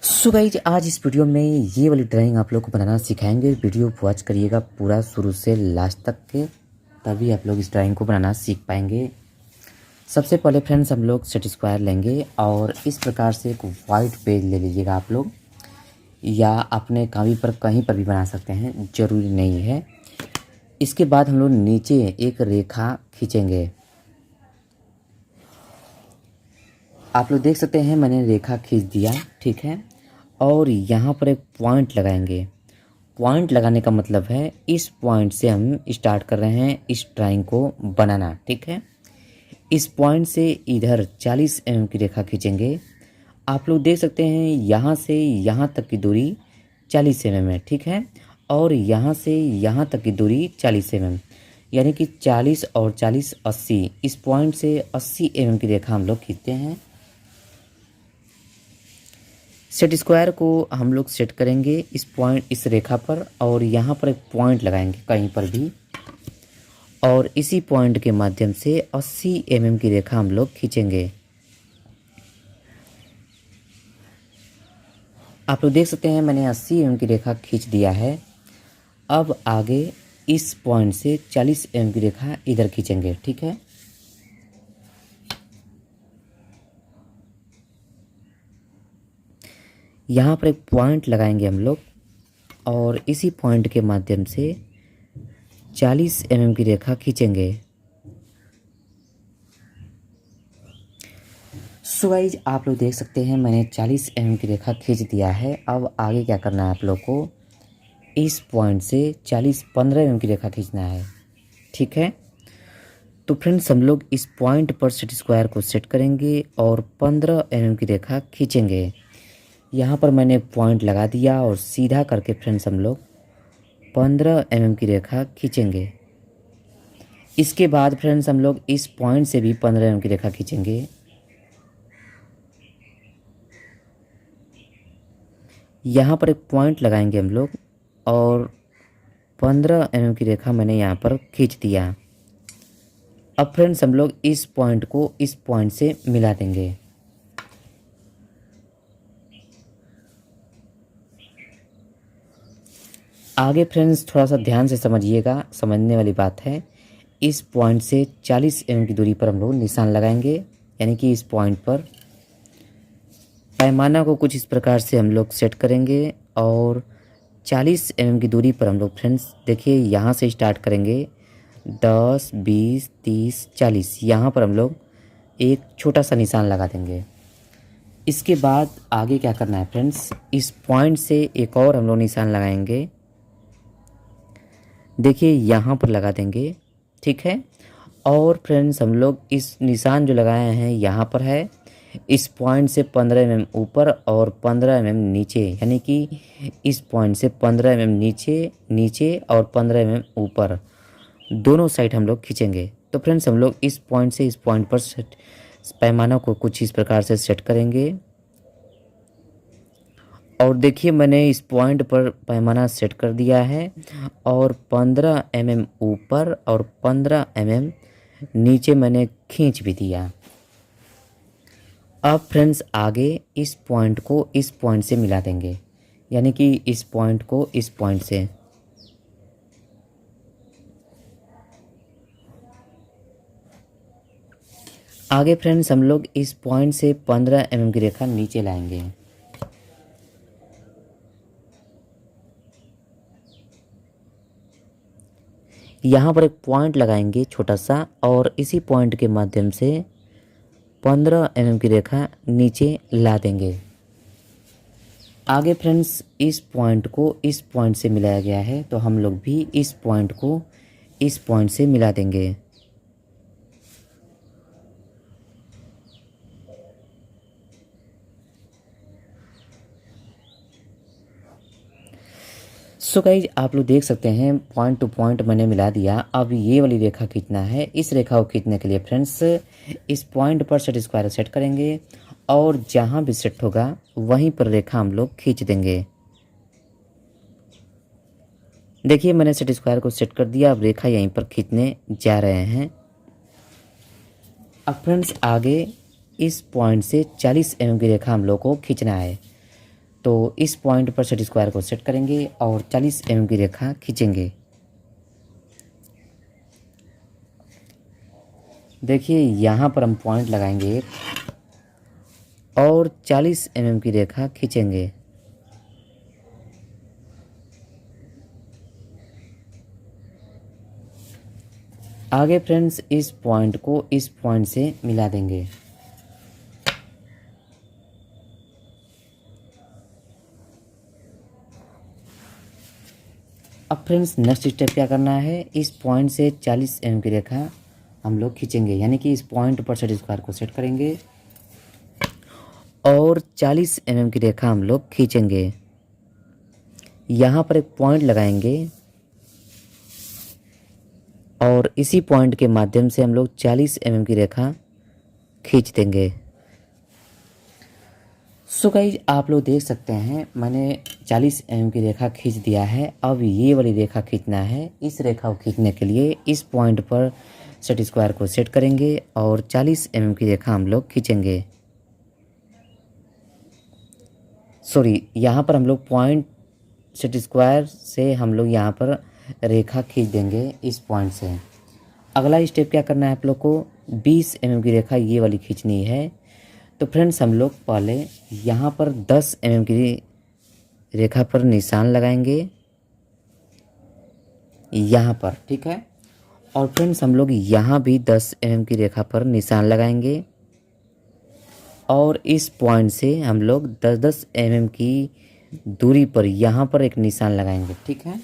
So guys आज इस video में ये वाली ड्राइंग आप लोग को बनाना सिखाएंगे। वीडियो वॉच करिएगा पूरा शुरू से लास्ट तक के, तभी आप लोग इस ड्राइंग को बनाना सीख पाएंगे। सबसे पहले फ्रेंड्स हम लोग सेट स्क्वायर लेंगे और इस प्रकार से एक वाइट पेज ले लीजिएगा आप लोग, या अपने कापी पर कहीं पर भी बना सकते हैं, ज़रूरी नहीं है। इसके बाद हम लोग नीचे एक रेखा खींचेंगे। आप लोग देख सकते हैं मैंने रेखा खींच दिया, ठीक है। और यहाँ पर एक पॉइंट लगाएंगे। पॉइंट लगाने का मतलब है इस पॉइंट से हम स्टार्ट कर रहे हैं इस ड्राइंग को बनाना, ठीक है। इस पॉइंट से इधर 40 mm की रेखा खींचेंगे। आप लोग देख सकते हैं यहाँ से यहाँ तक की दूरी 40 mm है, ठीक है। और यहाँ से यहाँ तक की दूरी 40 mm, यानी कि 40 और 40 80। इस पॉइंट से 80 mm की रेखा हम लोग खींचते हैं। सेट स्क्वायर को हम लोग सेट करेंगे इस पॉइंट, इस रेखा पर, और यहाँ पर एक पॉइंट लगाएंगे कहीं पर भी, और इसी पॉइंट के माध्यम से 80 mm की रेखा हम लोग खींचेंगे। आप लोग देख सकते हैं मैंने 80 mm की रेखा खींच दिया है। अब आगे इस पॉइंट से 40 mm की रेखा इधर खींचेंगे, ठीक है। यहाँ पर एक पॉइंट लगाएंगे हम लोग और इसी पॉइंट के माध्यम से 40 mm की रेखा खींचेंगे। सो गाइस आप लोग देख सकते हैं मैंने 40 mm की रेखा खींच दिया है। अब आगे क्या करना है आप लोग को, इस पॉइंट से 15 mm की रेखा खींचना है, ठीक है। तो फ्रेंड्स हम लोग इस पॉइंट पर सेट स्क्वायर को सेट करेंगे और 15 mm की रेखा खींचेंगे। यहाँ पर मैंने पॉइंट लगा दिया और सीधा करके फ्रेंड्स हम लोग 15 mm की रेखा खींचेंगे। इसके बाद फ्रेंड्स हम लोग इस पॉइंट से भी 15 mm की रेखा खींचेंगे। यहाँ पर एक पॉइंट लगाएंगे हम लोग और 15 mm की रेखा मैंने यहाँ पर खींच दिया। अब फ्रेंड्स हम लोग इस पॉइंट को इस पॉइंट से मिला देंगे। आगे फ्रेंड्स थोड़ा सा ध्यान से समझिएगा, समझने वाली बात है। इस पॉइंट से 40 mm की दूरी पर हम लोग निशान लगाएंगे, यानी कि इस पॉइंट पर पैमाना को कुछ इस प्रकार से हम लोग सेट करेंगे और 40 mm की दूरी पर हम लोग फ्रेंड्स देखिए यहाँ से स्टार्ट करेंगे। 10 20 30 40 यहाँ पर हम लोग एक छोटा सा निशान लगा देंगे। इसके बाद आगे क्या करना है फ्रेंड्स, इस पॉइंट से एक और हम लोग निशान लगाएंगे, देखिए यहाँ पर लगा देंगे, ठीक है। और फ्रेंड्स हम लोग इस निशान जो लगाए हैं यहाँ पर है, इस पॉइंट से 15 mm ऊपर और 15 mm नीचे, यानी कि इस पॉइंट से 15 mm नीचे नीचे और 15 mm ऊपर, दोनों साइड हम लोग खींचेंगे। तो फ्रेंड्स हम लोग इस पॉइंट से इस पॉइंट पर सेट पैमाना को कुछ इस प्रकार से सेट करेंगे। और देखिए मैंने इस पॉइंट पर पैमाना सेट कर दिया है और 15 mm ऊपर और 15 mm नीचे मैंने खींच भी दिया। अब फ्रेंड्स आगे इस पॉइंट को इस पॉइंट से मिला देंगे, यानी कि इस पॉइंट को इस पॉइंट से। आगे फ्रेंड्स हम लोग इस पॉइंट से 15 mm की रेखा नीचे लाएंगे। यहाँ पर एक पॉइंट लगाएंगे छोटा सा और इसी पॉइंट के माध्यम से 15 mm की रेखा नीचे ला देंगे। आगे फ्रेंड्स इस पॉइंट को इस पॉइंट से मिलाया गया है, तो हम लोग भी इस पॉइंट को इस पॉइंट से मिला देंगे। सो गाइज आप लोग देख सकते हैं पॉइंट टू पॉइंट मैंने मिला दिया। अब ये वाली रेखा खींचना है। इस रेखा को खींचने के लिए फ्रेंड्स इस पॉइंट पर सेट स्क्वायर सेट करेंगे और जहाँ भी सेट होगा वहीं पर रेखा हम लोग खींच देंगे। देखिए मैंने सेट स्क्वायर को सेट कर दिया, अब रेखा यहीं पर खींचने जा रहे हैं। अब फ्रेंड्स आगे इस पॉइंट से 40 mm की रेखा हम लोग को खींचना है। तो इस पॉइंट पर सेट स्क्वायर को सेट करेंगे और 40 mm की रेखा खींचेंगे। देखिए यहाँ पर हम पॉइंट लगाएंगे और 40 mm की रेखा खींचेंगे। आगे फ्रेंड्स इस पॉइंट को इस पॉइंट से मिला देंगे। अब फ्रेंड्स नेक्स्ट स्टेप क्या करना है, इस पॉइंट से 40 mm की रेखा हम लोग खींचेंगे, यानी कि इस पॉइंट पर सेट स्क्वायर को सेट करेंगे और 40 mm की रेखा हम लोग खींचेंगे। यहाँ पर एक पॉइंट लगाएंगे और इसी पॉइंट के माध्यम से हम लोग 40 mm की रेखा खींच देंगे। सो गाइस आप लोग देख सकते हैं मैंने 40 mm की रेखा खींच दिया है। अब ये वाली रेखा खींचना है। इस रेखा को खींचने के लिए इस पॉइंट पर सेट स्क्वायर को सेट करेंगे और 40 mm की रेखा हम लोग खींचेंगे। सॉरी, यहाँ पर हम लोग पॉइंट सेट स्क्वायर से हम लोग यहाँ पर रेखा खींच देंगे इस पॉइंट से। अगला स्टेप क्या करना है आप लोग को, 20 mm की रेखा ये वाली खींचनी है। तो फ्रेंड्स हम लोग पहले यहाँ पर 10 mm की रेखा पर निशान लगाएंगे यहाँ पर, ठीक है। और फ्रेंड्स हम लोग यहाँ भी 10 mm की रेखा पर निशान लगाएंगे और इस पॉइंट से हम लोग 10-10 mm की दूरी पर यहाँ पर एक निशान लगाएंगे, ठीक है।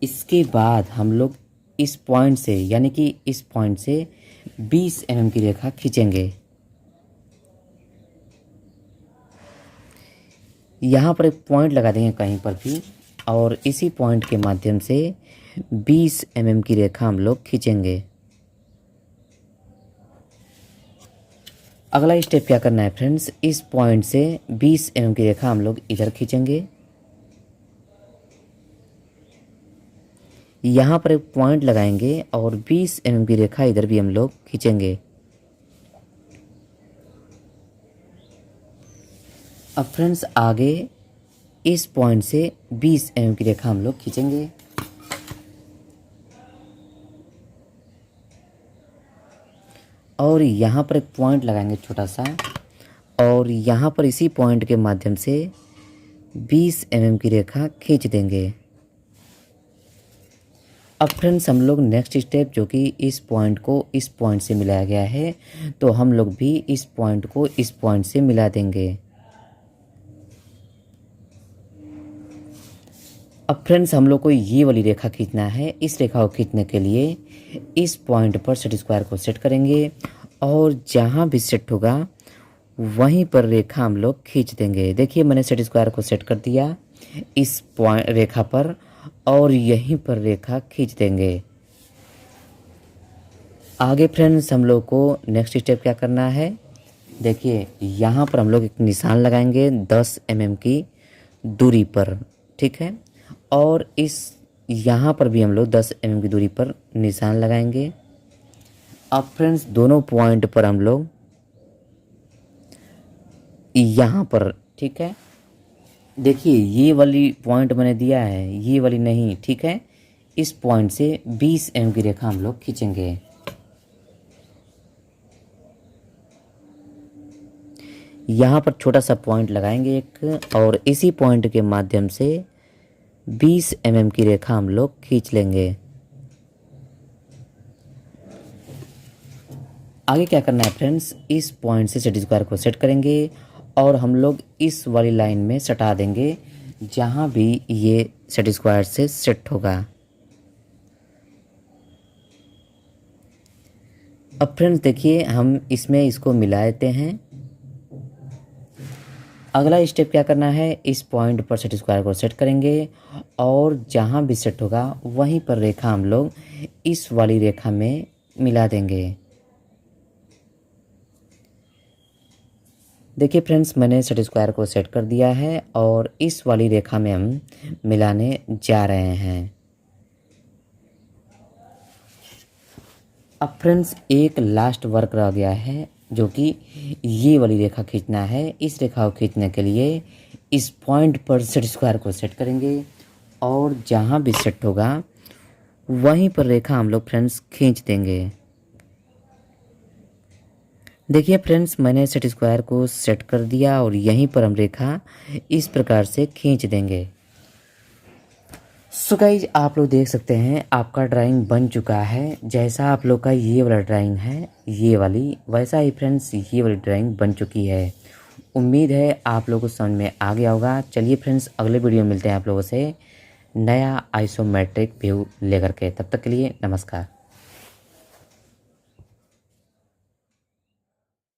इसके बाद हम लोग इस पॉइंट से यानी कि इस पॉइंट से 20 mm की रेखा खींचेंगे। यहाँ पर एक पॉइंट लगा देंगे कहीं पर भी और इसी पॉइंट के माध्यम से 20 mm की रेखा हम लोग खींचेंगे। अगला स्टेप क्या करना है फ्रेंड्स, इस पॉइंट से 20 mm की रेखा हम लोग इधर खींचेंगे। यहाँ पर एक पॉइंट लगाएंगे और 20 mm की रेखा इधर भी हम लोग खींचेंगे। अब फ्रेंड्स आगे इस पॉइंट से 20 mm की रेखा हम लोग खींचेंगे। और यहाँ पर एक पॉइंट लगाएंगे छोटा सा और यहाँ पर इसी पॉइंट के माध्यम से 20 mm की रेखा खींच देंगे। अब फ्रेंड्स हम लोग नेक्स्ट स्टेप जो कि इस पॉइंट को इस पॉइंट से मिलाया गया है, तो हम लोग भी इस पॉइंट को इस पॉइंट से मिला देंगे। अब फ्रेंड्स हम लोग को ये वाली रेखा खींचना है। इस रेखा को खींचने के लिए इस पॉइंट पर सेट स्क्वायर को सेट करेंगे और जहाँ भी सेट होगा वहीं पर रेखा हम लोग खींच देंगे। देखिए मैंने सेट स्क्वायर को सेट कर दिया इस पॉइंट रेखा पर और यहीं पर रेखा खींच देंगे। आगे फ्रेंड्स हम लोग को नेक्स्ट स्टेप क्या करना है, देखिए यहाँ पर हम लोग एक निशान लगाएंगे 10 mm की दूरी पर, ठीक है। और इस यहाँ पर भी हम लोग 10 mm की दूरी पर निशान लगाएंगे। अब फ्रेंड्स दोनों पॉइंट पर हम लोग यहाँ पर, ठीक है, देखिए ये वाली पॉइंट मैंने दिया है, ये वाली नहीं, ठीक है। इस पॉइंट से 20 mm की रेखा हम लोग खींचेंगे। यहाँ पर छोटा सा पॉइंट लगाएंगे एक और इसी पॉइंट के माध्यम से 20 mm की रेखा हम लोग खींच लेंगे। आगे क्या करना है फ्रेंड्स, इस पॉइंट से सेट स्क्वायर को सेट करेंगे और हम लोग इस वाली लाइन में सटा देंगे जहाँ भी ये सेट स्क्वायर से सेट होगा। अब फ्रेंड्स देखिए हम इसमें इसको मिला देते हैं। अगला स्टेप क्या करना है, इस पॉइंट पर सेट स्क्वायर को सेट करेंगे और जहाँ भी सेट होगा वहीं पर रेखा हम लोग इस वाली रेखा में मिला देंगे। देखिए फ्रेंड्स मैंने सेट स्क्वायर को सेट कर दिया है और इस वाली रेखा में हम मिलाने जा रहे हैं। अब फ्रेंड्स एक लास्ट वर्क रह गया है जो कि ये वाली रेखा खींचना है। इस रेखा को खींचने के लिए इस पॉइंट पर सेट स्क्वायर को सेट करेंगे और जहाँ भी सेट होगा वहीं पर रेखा हम लोग फ्रेंड्स खींच देंगे। देखिए फ्रेंड्स, मैंने सेट स्क्वायर को सेट कर दिया और यहीं पर हम रेखा इस प्रकार से खींच देंगे। सो गाइज, आप लोग देख सकते हैं आपका ड्राइंग बन चुका है। जैसा आप लोग का ये वाला ड्राइंग है, ये वाली, वैसा ही फ्रेंड्स ये वाली ड्राइंग बन चुकी है। उम्मीद है आप लोगों को समझ में आ गया होगा। चलिए फ्रेंड्स, अगले वीडियो में मिलते हैं आप लोगों से नया आइसोमेट्रिक व्यू लेकर के। तब तक के लिए नमस्कार।